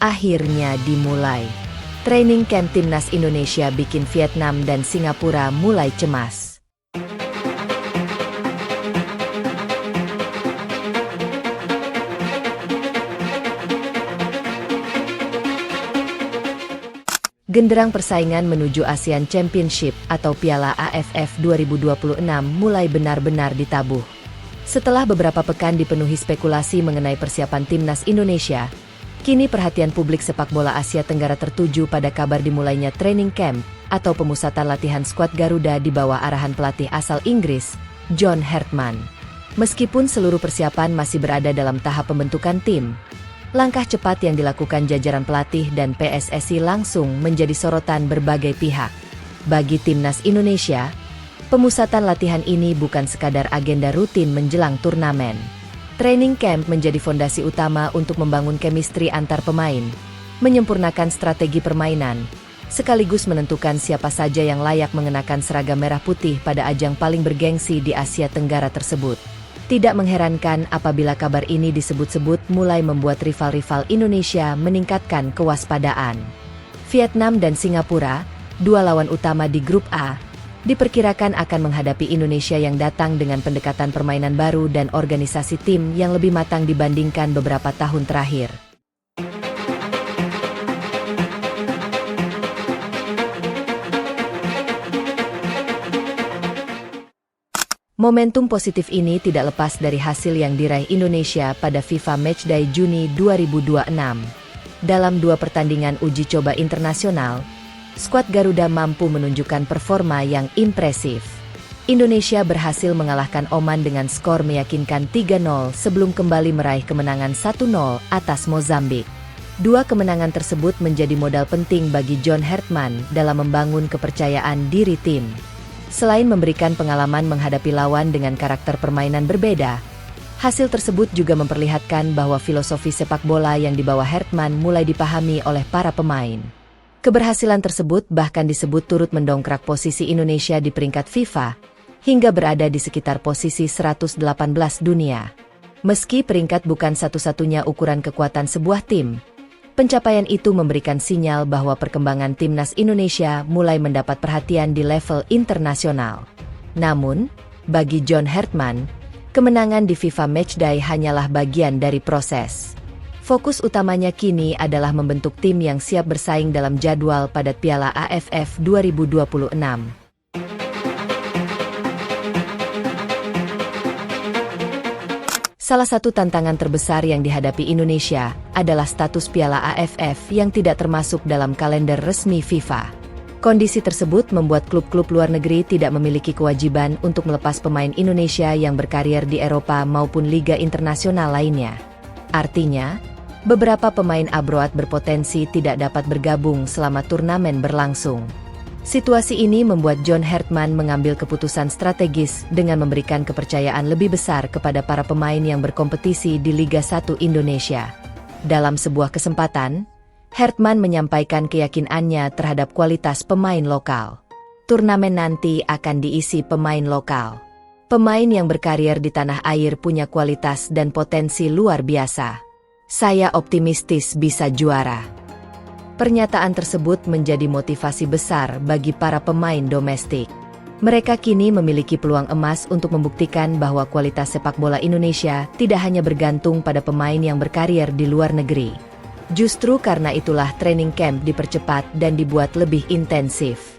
akhirnya dimulai. Training camp timnas Indonesia bikin Vietnam dan Singapura mulai cemas. Genderang persaingan menuju ASEAN Championship atau Piala AFF 2026 mulai benar-benar ditabuh. Setelah beberapa pekan dipenuhi spekulasi mengenai persiapan timnas Indonesia, kini perhatian publik sepak bola Asia Tenggara tertuju pada kabar dimulainya training camp atau pemusatan latihan skuad Garuda di bawah arahan pelatih asal Inggris, John Hartman. Meskipun seluruh persiapan masih berada dalam tahap pembentukan tim, langkah cepat yang dilakukan jajaran pelatih dan PSSI langsung menjadi sorotan berbagai pihak. Bagi timnas Indonesia, pemusatan latihan ini bukan sekadar agenda rutin menjelang turnamen. Training camp menjadi fondasi utama untuk membangun chemistry antar pemain, menyempurnakan strategi permainan, sekaligus menentukan siapa saja yang layak mengenakan seragam merah putih pada ajang paling bergengsi di Asia Tenggara tersebut. Tidak mengherankan apabila kabar ini disebut-sebut mulai membuat rival-rival Indonesia meningkatkan kewaspadaan. Vietnam dan Singapura, dua lawan utama di grup A, diperkirakan akan menghadapi Indonesia yang datang dengan pendekatan permainan baru dan organisasi tim yang lebih matang dibandingkan beberapa tahun terakhir. Momentum positif ini tidak lepas dari hasil yang diraih Indonesia pada FIFA Matchday Juni 2026. Dalam dua pertandingan uji coba internasional, skuad Garuda mampu menunjukkan performa yang impresif. Indonesia berhasil mengalahkan Oman dengan skor meyakinkan 3-0 sebelum kembali meraih kemenangan 1-0 atas Mozambik. Dua kemenangan tersebut menjadi modal penting bagi John Hartman dalam membangun kepercayaan diri tim. Selain memberikan pengalaman menghadapi lawan dengan karakter permainan berbeda, hasil tersebut juga memperlihatkan bahwa filosofi sepak bola yang dibawa Hartman mulai dipahami oleh para pemain. Keberhasilan tersebut bahkan disebut turut mendongkrak posisi Indonesia di peringkat FIFA, hingga berada di sekitar posisi 118 dunia. Meski peringkat bukan satu-satunya ukuran kekuatan sebuah tim, pencapaian itu memberikan sinyal bahwa perkembangan timnas Indonesia mulai mendapat perhatian di level internasional. Namun, bagi John Hartman, kemenangan di FIFA Matchday hanyalah bagian dari proses. Fokus utamanya kini adalah membentuk tim yang siap bersaing dalam jadwal padat Piala AFF 2026. Salah satu tantangan terbesar yang dihadapi Indonesia adalah status Piala AFF yang tidak termasuk dalam kalender resmi FIFA. Kondisi tersebut membuat klub-klub luar negeri tidak memiliki kewajiban untuk melepas pemain Indonesia yang berkarier di Eropa maupun liga internasional lainnya. Artinya, beberapa pemain abroad berpotensi tidak dapat bergabung selama turnamen berlangsung. Situasi ini membuat John Hartman mengambil keputusan strategis dengan memberikan kepercayaan lebih besar kepada para pemain yang berkompetisi di Liga 1 Indonesia. Dalam sebuah kesempatan, Hartman menyampaikan keyakinannya terhadap kualitas pemain lokal. Turnamen nanti akan diisi pemain lokal. Pemain yang berkarier di tanah air punya kualitas dan potensi luar biasa. Saya optimistis bisa juara. Pernyataan tersebut menjadi motivasi besar bagi para pemain domestik. Mereka kini memiliki peluang emas untuk membuktikan bahwa kualitas sepak bola Indonesia tidak hanya bergantung pada pemain yang berkarier di luar negeri. Justru karena itulah training camp dipercepat dan dibuat lebih intensif.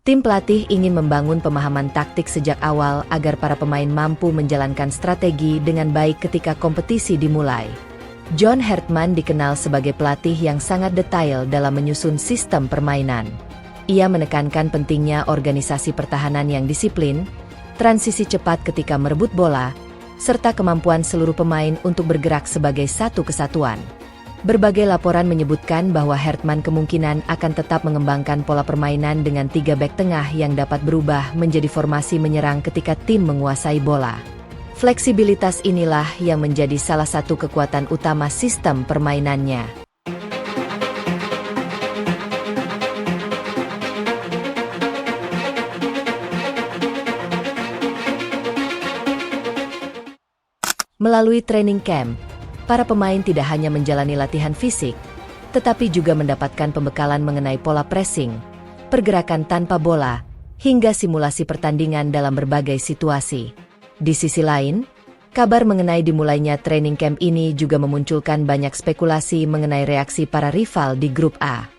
Tim pelatih ingin membangun pemahaman taktik sejak awal agar para pemain mampu menjalankan strategi dengan baik ketika kompetisi dimulai. John Hartman dikenal sebagai pelatih yang sangat detail dalam menyusun sistem permainan. Ia menekankan pentingnya organisasi pertahanan yang disiplin, transisi cepat ketika merebut bola, serta kemampuan seluruh pemain untuk bergerak sebagai satu kesatuan. Berbagai laporan menyebutkan bahwa Hartman kemungkinan akan tetap mengembangkan pola permainan dengan 3 bek tengah yang dapat berubah menjadi formasi menyerang ketika tim menguasai bola. Fleksibilitas inilah yang menjadi salah satu kekuatan utama sistem permainannya. Melalui training camp, para pemain tidak hanya menjalani latihan fisik, tetapi juga mendapatkan pembekalan mengenai pola pressing, pergerakan tanpa bola, hingga simulasi pertandingan dalam berbagai situasi. Di sisi lain, kabar mengenai dimulainya training camp ini juga memunculkan banyak spekulasi mengenai reaksi para rival di grup A.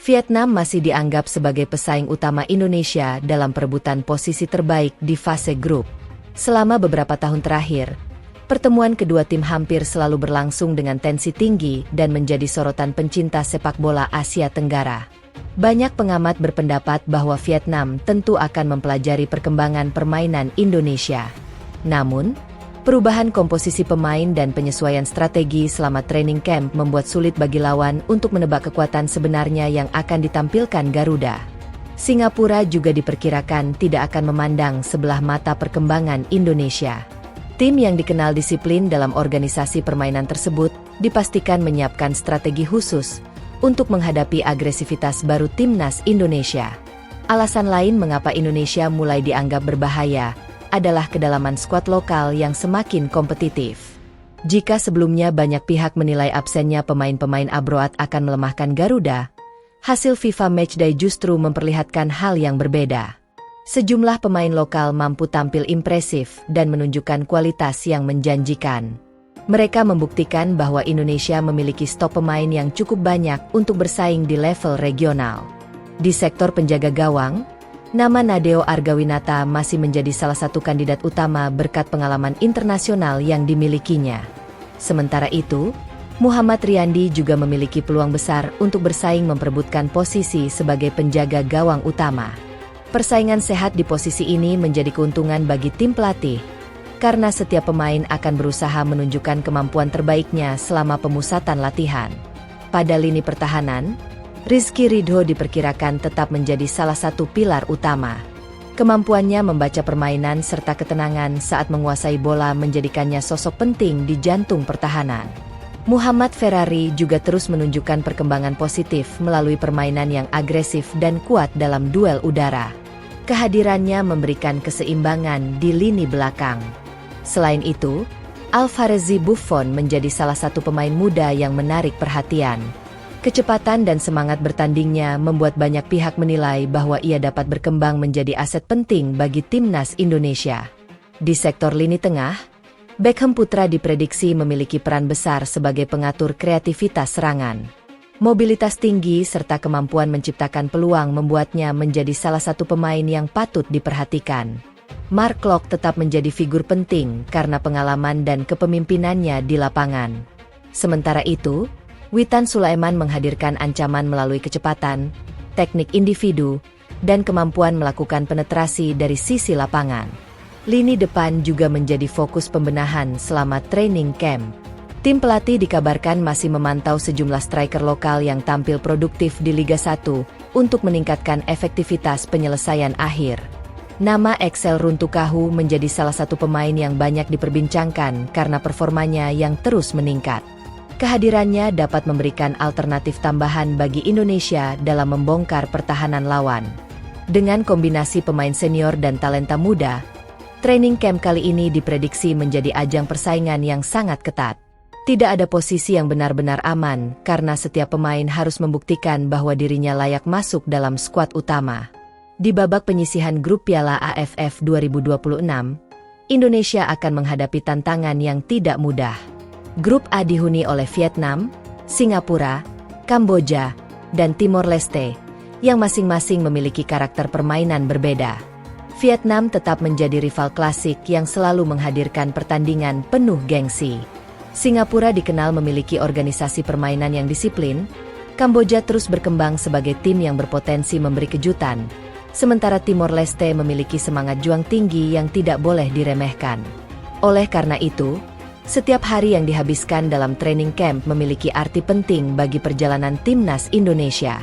Vietnam masih dianggap sebagai pesaing utama Indonesia dalam perebutan posisi terbaik di fase grup. Selama beberapa tahun terakhir, pertemuan kedua tim hampir selalu berlangsung dengan tensi tinggi dan menjadi sorotan pencinta sepak bola Asia Tenggara. Banyak pengamat berpendapat bahwa Vietnam tentu akan mempelajari perkembangan permainan Indonesia. Namun, perubahan komposisi pemain dan penyesuaian strategi selama training camp membuat sulit bagi lawan untuk menebak kekuatan sebenarnya yang akan ditampilkan Garuda. Singapura juga diperkirakan tidak akan memandang sebelah mata perkembangan Indonesia. Tim yang dikenal disiplin dalam organisasi permainan tersebut dipastikan menyiapkan strategi khusus untuk menghadapi agresivitas baru timnas Indonesia. Alasan lain mengapa Indonesia mulai dianggap berbahaya adalah kedalaman skuad lokal yang semakin kompetitif. Jika sebelumnya banyak pihak menilai absennya pemain-pemain abroad akan melemahkan Garuda, hasil FIFA Matchday justru memperlihatkan hal yang berbeda. Sejumlah pemain lokal mampu tampil impresif dan menunjukkan kualitas yang menjanjikan. Mereka membuktikan bahwa Indonesia memiliki stok pemain yang cukup banyak untuk bersaing di level regional. Di sektor penjaga gawang, nama Nadeo Argawinata masih menjadi salah satu kandidat utama berkat pengalaman internasional yang dimilikinya. Sementara itu, Muhammad Riyandi juga memiliki peluang besar untuk bersaing memperebutkan posisi sebagai penjaga gawang utama. Persaingan sehat di posisi ini menjadi keuntungan bagi tim pelatih, karena setiap pemain akan berusaha menunjukkan kemampuan terbaiknya selama pemusatan latihan. Pada lini pertahanan, Rizky Ridho diperkirakan tetap menjadi salah satu pilar utama. Kemampuannya membaca permainan serta ketenangan saat menguasai bola menjadikannya sosok penting di jantung pertahanan. Muhammad Ferrari juga terus menunjukkan perkembangan positif melalui permainan yang agresif dan kuat dalam duel udara. Kehadirannya memberikan keseimbangan di lini belakang. Selain itu, Alvarezi Buffon menjadi salah satu pemain muda yang menarik perhatian. Kecepatan dan semangat bertandingnya membuat banyak pihak menilai bahwa ia dapat berkembang menjadi aset penting bagi timnas Indonesia. Di sektor lini tengah, Beckham Putra diprediksi memiliki peran besar sebagai pengatur kreativitas serangan. Mobilitas tinggi serta kemampuan menciptakan peluang membuatnya menjadi salah satu pemain yang patut diperhatikan. Mark Klok tetap menjadi figur penting karena pengalaman dan kepemimpinannya di lapangan. Sementara itu, Witan Sulaiman menghadirkan ancaman melalui kecepatan, teknik individu, dan kemampuan melakukan penetrasi dari sisi lapangan. Lini depan juga menjadi fokus pembenahan selama training camp. Tim pelatih dikabarkan masih memantau sejumlah striker lokal yang tampil produktif di Liga 1 untuk meningkatkan efektivitas penyelesaian akhir. Nama Excel Runtukahu menjadi salah satu pemain yang banyak diperbincangkan karena performanya yang terus meningkat. Kehadirannya dapat memberikan alternatif tambahan bagi Indonesia dalam membongkar pertahanan lawan. Dengan kombinasi pemain senior dan talenta muda, training camp kali ini diprediksi menjadi ajang persaingan yang sangat ketat. Tidak ada posisi yang benar-benar aman karena setiap pemain harus membuktikan bahwa dirinya layak masuk dalam skuad utama. Di babak penyisihan grup Piala AFF 2026, Indonesia akan menghadapi tantangan yang tidak mudah. Grup A dihuni oleh Vietnam, Singapura, Kamboja, dan Timor Leste, yang masing-masing memiliki karakter permainan berbeda. Vietnam tetap menjadi rival klasik yang selalu menghadirkan pertandingan penuh gengsi. Singapura dikenal memiliki organisasi permainan yang disiplin, Kamboja terus berkembang sebagai tim yang berpotensi memberi kejutan, sementara Timor Leste memiliki semangat juang tinggi yang tidak boleh diremehkan. Oleh karena itu, setiap hari yang dihabiskan dalam training camp memiliki arti penting bagi perjalanan timnas Indonesia.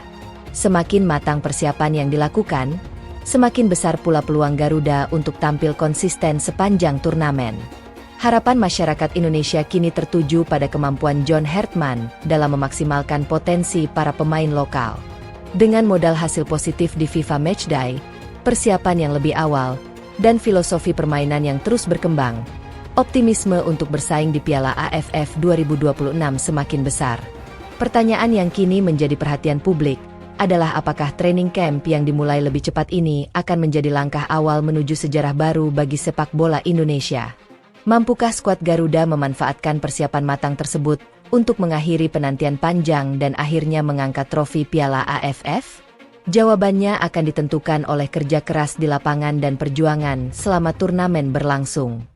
Semakin matang persiapan yang dilakukan, semakin besar pula peluang Garuda untuk tampil konsisten sepanjang turnamen. Harapan masyarakat Indonesia kini tertuju pada kemampuan John Hartman dalam memaksimalkan potensi para pemain lokal. Dengan modal hasil positif di FIFA Matchday, persiapan yang lebih awal, dan filosofi permainan yang terus berkembang, optimisme untuk bersaing di Piala AFF 2026 semakin besar. Pertanyaan yang kini menjadi perhatian publik adalah apakah training camp yang dimulai lebih cepat ini akan menjadi langkah awal menuju sejarah baru bagi sepak bola Indonesia. Mampukah skuad Garuda memanfaatkan persiapan matang tersebut untuk mengakhiri penantian panjang dan akhirnya mengangkat trofi Piala AFF? Jawabannya akan ditentukan oleh kerja keras di lapangan dan perjuangan selama turnamen berlangsung.